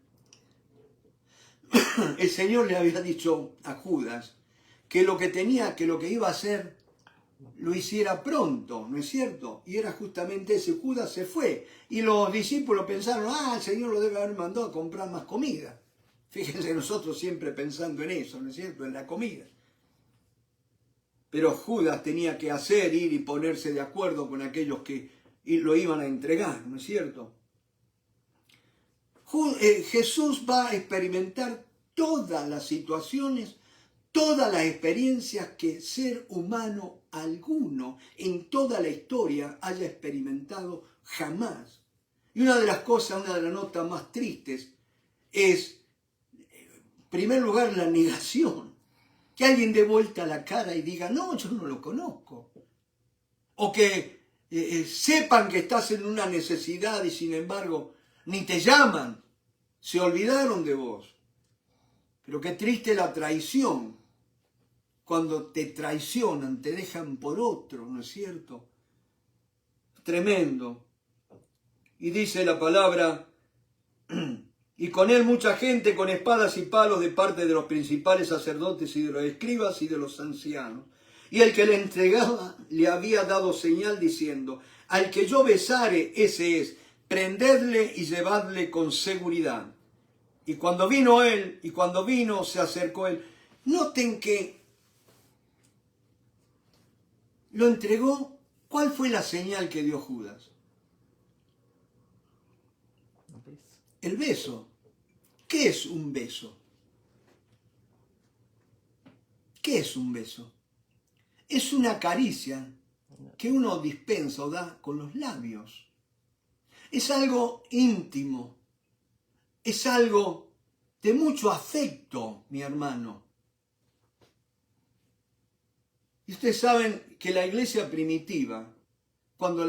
el Señor le había dicho a Judas que lo que iba a hacer lo hiciera pronto, ¿no es cierto? Y era justamente ese. Judas se fue y los discípulos pensaron, el Señor lo debe haber mandado a comprar más comida. Fíjense, nosotros siempre pensando en eso, ¿no es cierto?, en la comida. Pero Judas tenía que ir y ponerse de acuerdo con aquellos que lo iban a entregar, ¿no es cierto? Jesús va a experimentar todas las situaciones, todas las experiencias que ser humano alguno en toda la historia haya experimentado jamás. Y una de las notas más tristes es, en primer lugar, la negación. Que alguien dé vuelta la cara y diga, no, yo no lo conozco. O que sepan que estás en una necesidad y sin embargo ni te llaman, se olvidaron de vos. Pero qué triste la traición. Cuando te traicionan, te dejan por otro, ¿no es cierto? Tremendo. Y dice la palabra, y con él mucha gente con espadas y palos de parte de los principales sacerdotes y de los escribas y de los ancianos. Y el que le entregaba le había dado señal diciendo, al que yo besare, ese es, prendedle y llevadle con seguridad. Y cuando vino, se acercó él. Noten que lo entregó. ¿Cuál fue la señal que dio Judas? El beso. ¿Qué es un beso? ¿Qué es un beso? Es una caricia que uno dispensa o da con los labios. Es algo íntimo. Es algo de mucho afecto, mi hermano. Y ustedes saben que la iglesia primitiva, cuando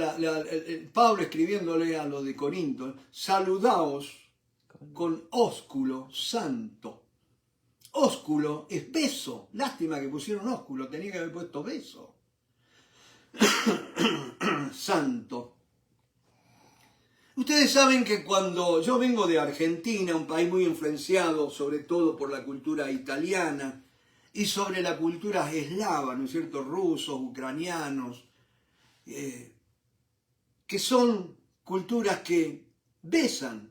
Pablo escribiéndole a los de Corinto, saludaos con ósculo santo. Ósculo es beso. Lástima que pusieron ósculo, tenía que haber puesto beso. Santo. Ustedes saben que cuando yo vengo de Argentina, un país muy influenciado sobre todo por la cultura italiana y sobre la cultura eslava, ¿no es cierto?, rusos, ucranianos, que son culturas que besan.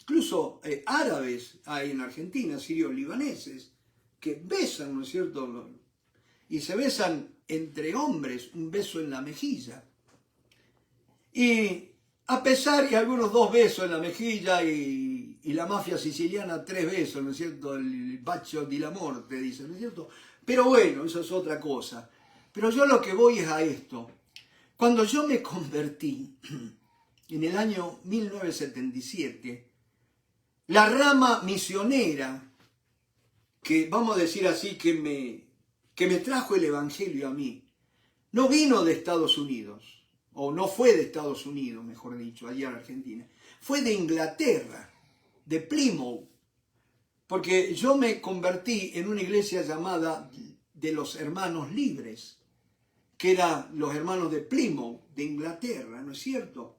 Incluso árabes hay en Argentina, sirios libaneses, que besan, ¿no es cierto?, y se besan entre hombres, un beso en la mejilla. Y a pesar que algunos 2 besos en la mejilla y la mafia siciliana 3 besos, ¿no es cierto?, el bacio di la morte, dicen, ¿no es cierto? Pero bueno, eso es otra cosa. Pero yo lo que voy es a esto. Cuando yo me convertí en el año 1977, la rama misionera, que vamos a decir así, que me trajo el evangelio a mí, no vino de Estados Unidos, o no fue de Estados Unidos, mejor dicho, allá en Argentina, fue de Inglaterra, de Plymouth, porque yo me convertí en una iglesia llamada de los Hermanos Libres, que eran los hermanos de Plymouth, de Inglaterra, ¿no es cierto?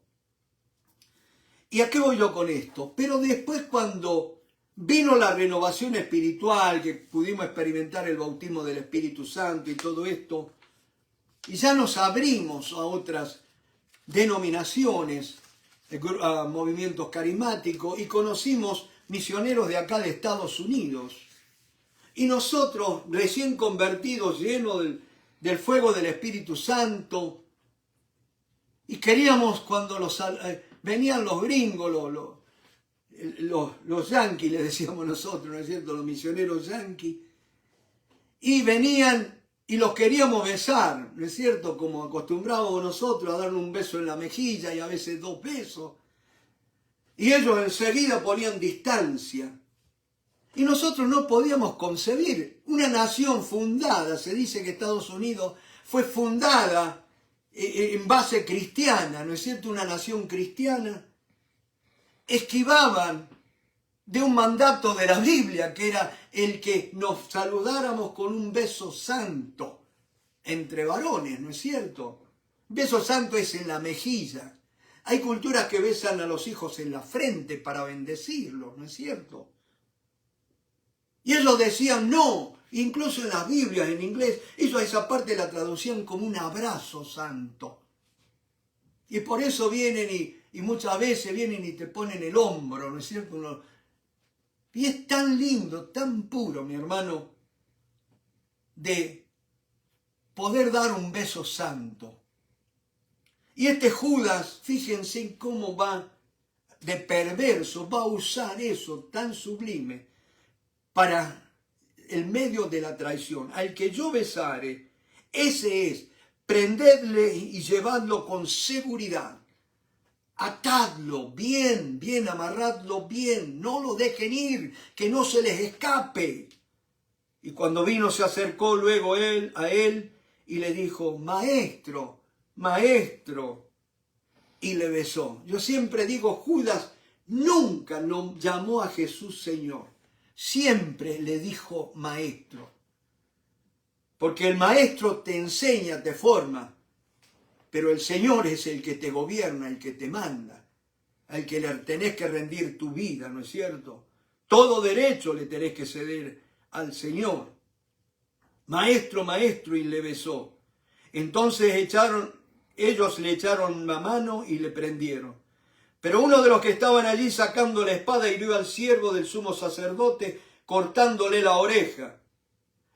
¿Y a qué voy yo con esto? Pero después, cuando vino la renovación espiritual, que pudimos experimentar el bautismo del Espíritu Santo y todo esto, y ya nos abrimos a otras denominaciones, a movimientos carismáticos, y conocimos misioneros de acá de Estados Unidos. Y nosotros, recién convertidos, llenos del fuego del Espíritu Santo, y queríamos cuando venían los gringos, los yanquis, les decíamos nosotros, ¿no es cierto?, los misioneros yanquis, y venían y los queríamos besar, ¿no es cierto?, como acostumbrábamos nosotros a darle un beso en la mejilla y a veces 2 besos, y ellos enseguida ponían distancia. Y nosotros no podíamos concebir una nación fundada, se dice que Estados Unidos fue fundada en base cristiana, ¿no es cierto?, una nación cristiana. Esquivaban de un mandato de la Biblia, que era el que nos saludáramos con un beso santo entre varones, ¿no es cierto? Beso santo es en la mejilla. Hay culturas que besan a los hijos en la frente para bendecirlos, ¿no es cierto? Y ellos decían no, incluso en las Biblias en inglés, ellos a esa parte la traducían como un abrazo santo. Y por eso vienen y muchas veces vienen y te ponen el hombro, ¿no es cierto? Y es tan lindo, tan puro, mi hermano, de poder dar un beso santo. Y este Judas, fíjense cómo va de perverso, va a usar eso tan sublime para el medio de la traición. Al que yo besare, ese es, prendedle y llevadlo con seguridad. Atadlo bien, bien, amarradlo bien, no lo dejen ir, que no se les escape. Y cuando vino se acercó luego a él y le dijo, maestro, maestro, y le besó. Yo siempre digo, Judas nunca lo llamó a Jesús Señor, siempre le dijo maestro. Porque el maestro te enseña, te forma, pero el Señor es el que te gobierna, el que te manda, al que le tenés que rendir tu vida, ¿no es cierto? Todo derecho le tenés que ceder al Señor. Maestro, maestro, y le besó. Entonces ellos le echaron la mano y le prendieron. Pero uno de los que estaban allí sacando la espada hirió al siervo del sumo sacerdote, cortándole la oreja.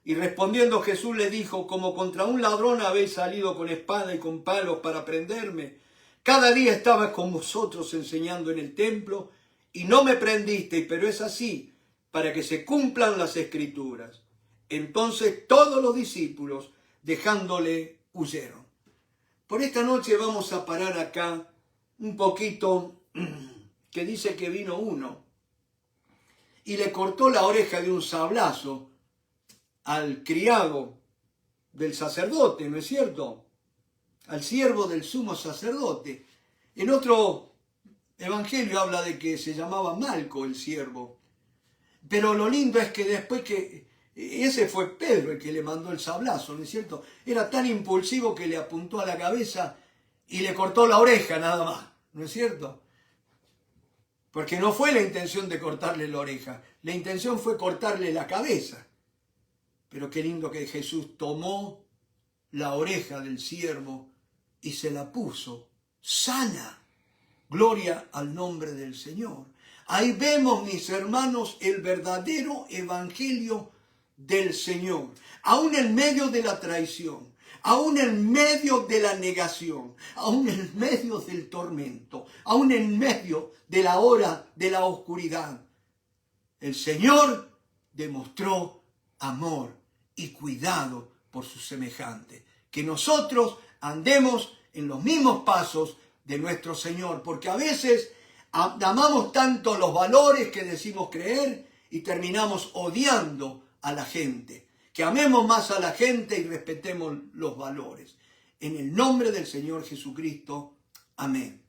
Y respondiendo Jesús le dijo, como contra un ladrón habéis salido con espada y con palos para prenderme. Cada día estaba con vosotros enseñando en el templo y no me prendisteis, pero es así, para que se cumplan las Escrituras. Entonces todos los discípulos, dejándole, huyeron. Por esta noche vamos a parar acá un poquito, que dice que vino uno y le cortó la oreja de un sablazo al criado del sacerdote, ¿no es cierto? Al siervo del sumo sacerdote. En otro evangelio habla de que se llamaba Malco el siervo. Pero lo lindo es que después que... Ese fue Pedro el que le mandó el sablazo, ¿no es cierto? Era tan impulsivo que le apuntó a la cabeza y le cortó la oreja nada más, ¿no es cierto? Porque no fue la intención de cortarle la oreja, la intención fue cortarle la cabeza. Pero qué lindo que Jesús tomó la oreja del siervo y se la puso sana. Gloria al nombre del Señor. Ahí vemos, mis hermanos, el verdadero evangelio del Señor. Aún en medio de la traición, aún en medio de la negación, aún en medio del tormento, aún en medio de la hora de la oscuridad, el Señor demostró amor y cuidado por sus semejantes. Que nosotros andemos en los mismos pasos de nuestro Señor, porque a veces amamos tanto los valores que decimos creer y terminamos odiando a la gente. Que amemos más a la gente y respetemos los valores. En el nombre del Señor Jesucristo. Amén.